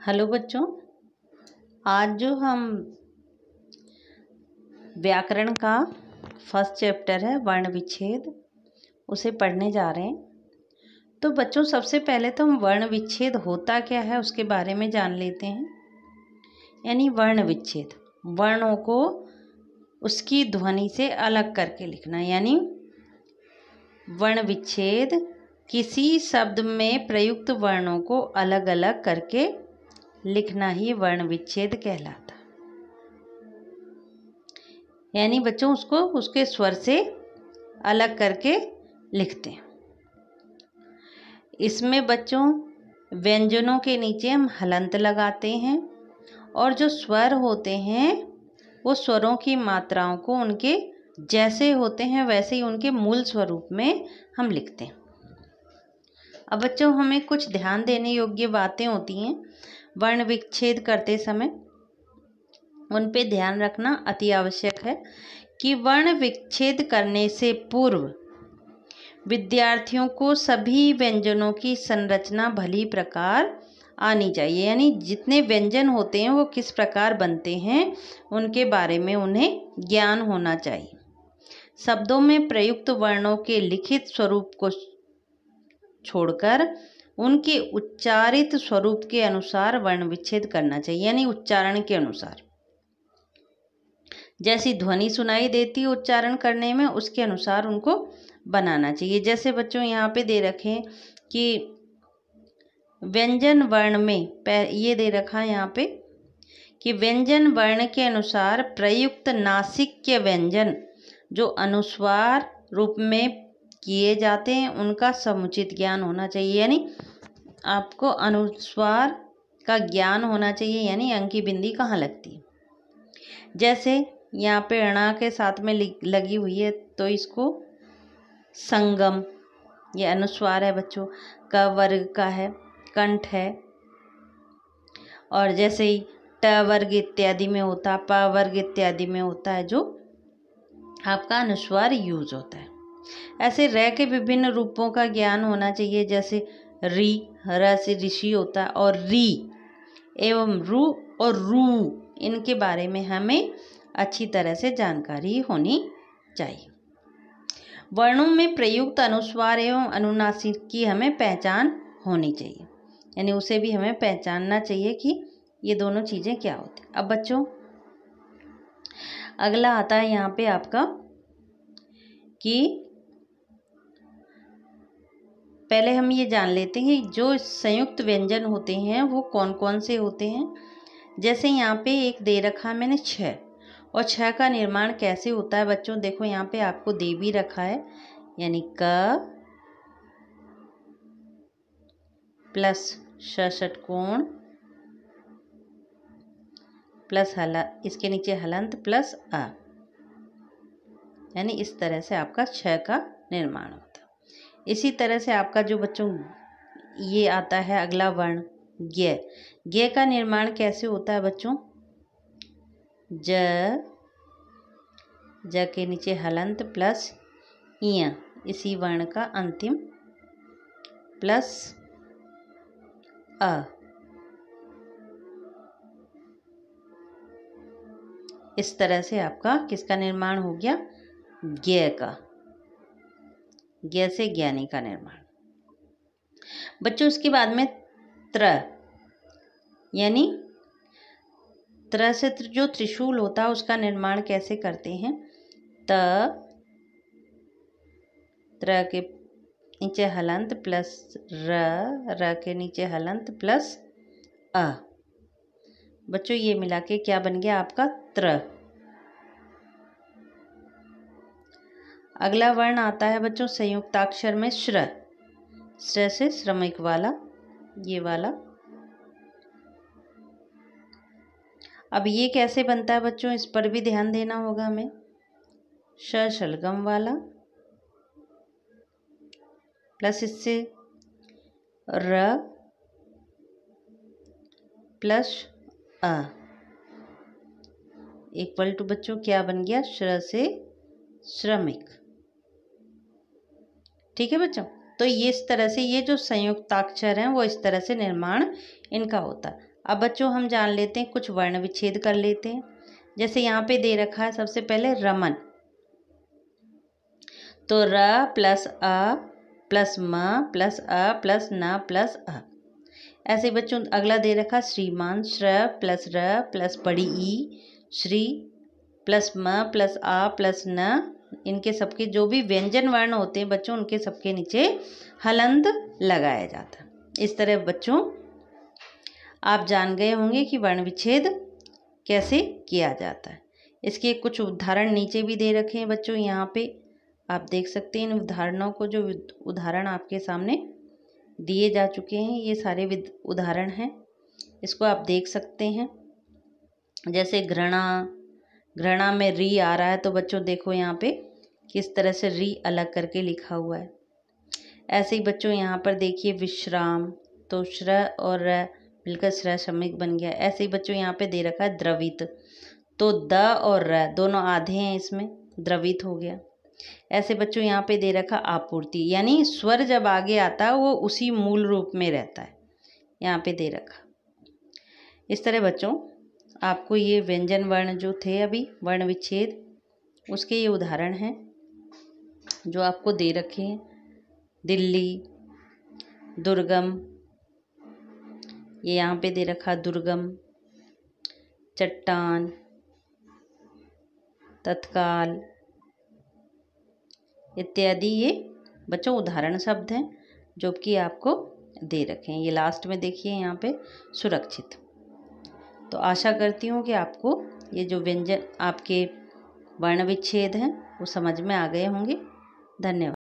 Hello बच्चों, आज जो हम व्याकरण का फर्स्ट चैप्टर है वर्ण विच्छेद उसे पढ़ने जा रहे हैं। तो बच्चों सबसे पहले तो हम वर्ण विच्छेद होता क्या है उसके बारे में जान लेते हैं। यानी वर्ण विच्छेद, वर्णों को उसकी ध्वनि से अलग करके लिखना। यानी वर्ण विच्छेद किसी शब्द में प्रयुक्त वर्णों को अलग अलग करके लिखना ही वर्ण विच्छेद कहलाता। यानी बच्चों उसको उसके स्वर से अलग करके लिखते हैं। इसमें बच्चों व्यंजनों के नीचे हम हलंत लगाते हैं और जो स्वर होते हैं वो स्वरों की मात्राओं को उनके जैसे होते हैं वैसे ही उनके मूल स्वरूप में हम लिखते हैं। अब बच्चों हमें कुछ ध्यान देने योग्य बातें होती हैं वर्ण विच्छेद करते समय, उन पे ध्यान रखना अति आवश्यक है कि वर्ण विच्छेद करने से पूर्व विद्यार्थियों को सभी व्यंजनों की संरचना भली प्रकार आनी चाहिए। यानी जितने व्यंजन होते हैं वो किस प्रकार बनते हैं उनके बारे में उन्हें ज्ञान होना चाहिए। शब्दों में प्रयुक्त वर्णों के लिखित स्वरूप को छोड़कर उनके उच्चारित स्वरूप के अनुसार वर्ण विच्छेद करना चाहिए। यानी उच्चारण के अनुसार जैसी ध्वनि सुनाई देती है उच्चारण करने में उसके अनुसार उनको बनाना चाहिए। जैसे बच्चों यहाँ पे दे रखे कि व्यंजन वर्ण में ये दे रखा है यहाँ पे कि व्यंजन वर्ण के अनुसार प्रयुक्त नासिक्य व्यंजन जो अनुस्वार रूप में किए जाते हैं उनका समुचित ज्ञान होना चाहिए। यानी आपको अनुस्वार का ज्ञान होना चाहिए। यानी अंकी बिंदी कहाँ लगती है। जैसे यहाँ पे ऋणा के साथ में लगी हुई है तो इसको संगम, ये अनुस्वार है बच्चों, क वर्ग का है, कंठ है। और जैसे ही ट वर्ग इत्यादि में होता, प वर्ग इत्यादि में होता है जो आपका अनुस्वार यूज होता है। ऐसे र के विभिन्न रूपों का ज्ञान होना चाहिए। जैसे री, र से ऋषि होता है, और री एवं रु और रू, इनके बारे में हमें अच्छी तरह से जानकारी होनी चाहिए। वर्णों में प्रयुक्त अनुस्वार एवं अनुनासिक की हमें पहचान होनी चाहिए। यानी उसे भी हमें पहचानना चाहिए कि ये दोनों चीज़ें क्या होती हैं। अब बच्चों अगला आता है यहाँ पे आपका कि पहले हम ये जान लेते हैं जो संयुक्त व्यंजन होते हैं वो कौन कौन से होते हैं। जैसे यहाँ पे एक दे रखा मैंने छ, और छ का निर्माण कैसे होता है बच्चों देखो यहाँ पे आपको दे भी रखा है। यानी क प्लस षटकोण प्लस इसके नीचे हलंत प्लस आ। यानी इस तरह से आपका छ का निर्माण होता है। इसी तरह से आपका जो बच्चों ये आता है अगला वर्ण ज्ञ, ज्ञ का निर्माण कैसे होता है बच्चों। ज के नीचे हलंत प्लस इया, इसी वर्ण का अंतिम प्लस अ। इस तरह से आपका किसका निर्माण हो गया, ज्ञ का। ज्ञ से ज्ञानी का निर्माण। बच्चों इसके बाद में त्र, यानी त्र से जो त्रिशूल होता है उसका निर्माण कैसे करते हैं। त्र के नीचे हलंत प्लस र के नीचे हलंत प्लस अ। बच्चों ये मिला के क्या बन गया आपका त्र। अगला वर्ण आता है बच्चों संयुक्ताक्षर में श्र, श्र से श्रमिक वाला, ये वाला। अब ये कैसे बनता है बच्चों इस पर भी ध्यान देना होगा हमें। श शलगम वाला प्लस इससे र प्लस अ इक्वल टू बच्चों क्या बन गया, श्र से श्रमिक। ठीक है बच्चों, तो ये इस तरह से ये जो संयुक्ताक्षर हैं वो इस तरह से निर्माण इनका होता है। अब बच्चों हम जान लेते हैं, कुछ वर्ण विच्छेद कर लेते हैं। जैसे यहाँ पे दे रखा है सबसे पहले रमन, तो र प्लस अ प्लस म प्लस अ प्लस न प्लस अ। ऐसे बच्चों अगला दे रखा श्रीमान, श्र प्लस र प्लस बड़ी ई, श्री प्लस म प्लस आ प्लस न। इनके सबके जो भी व्यंजन वर्ण होते हैं बच्चों, उनके सबके नीचे हलंत लगाया जाता है। इस तरह बच्चों आप जान गए होंगे कि वर्ण विच्छेद कैसे किया जाता है। इसके कुछ उदाहरण नीचे भी दे रखे हैं बच्चों, यहाँ पे आप देख सकते हैं इन उदाहरणों को। जो उदाहरण आपके सामने दिए जा चुके हैं, ये सारे उदाहरण हैं, इसको आप देख सकते हैं। जैसे घृणा, घृणा में री आ रहा है, तो बच्चों देखो यहाँ पे किस तरह से री अलग करके लिखा हुआ है। ऐसे ही बच्चों यहाँ पर देखिए विश्राम, तो श्र और र मिलकर श्र श्रमिक बन गया। ऐसे ही बच्चों यहाँ पे दे रखा है द्रवित, तो द और र दोनों आधे हैं, इसमें द्रवित हो गया। ऐसे बच्चों यहाँ पे दे रखा आपूर्ति, यानी स्वर जब आगे आता है वो उसी मूल रूप में रहता है, यहाँ पे दे रखा। इस तरह बच्चों आपको ये व्यंजन वर्ण जो थे अभी वर्ण विच्छेद, उसके ये उदाहरण हैं जो आपको दे रखे हैं। दिल्ली, दुर्गम, ये यहाँ पे दे रखा दुर्गम, चट्टान, तत्काल इत्यादि, ये बच्चों उदाहरण शब्द हैं जो कि आपको दे रखे हैं। ये लास्ट में देखिए यहाँ पे सुरक्षित। तो आशा करती हूँ कि आपको ये जो व्यंजन आपके वर्ण विच्छेद हैं वो समझ में आ गए होंगे। धन्यवाद।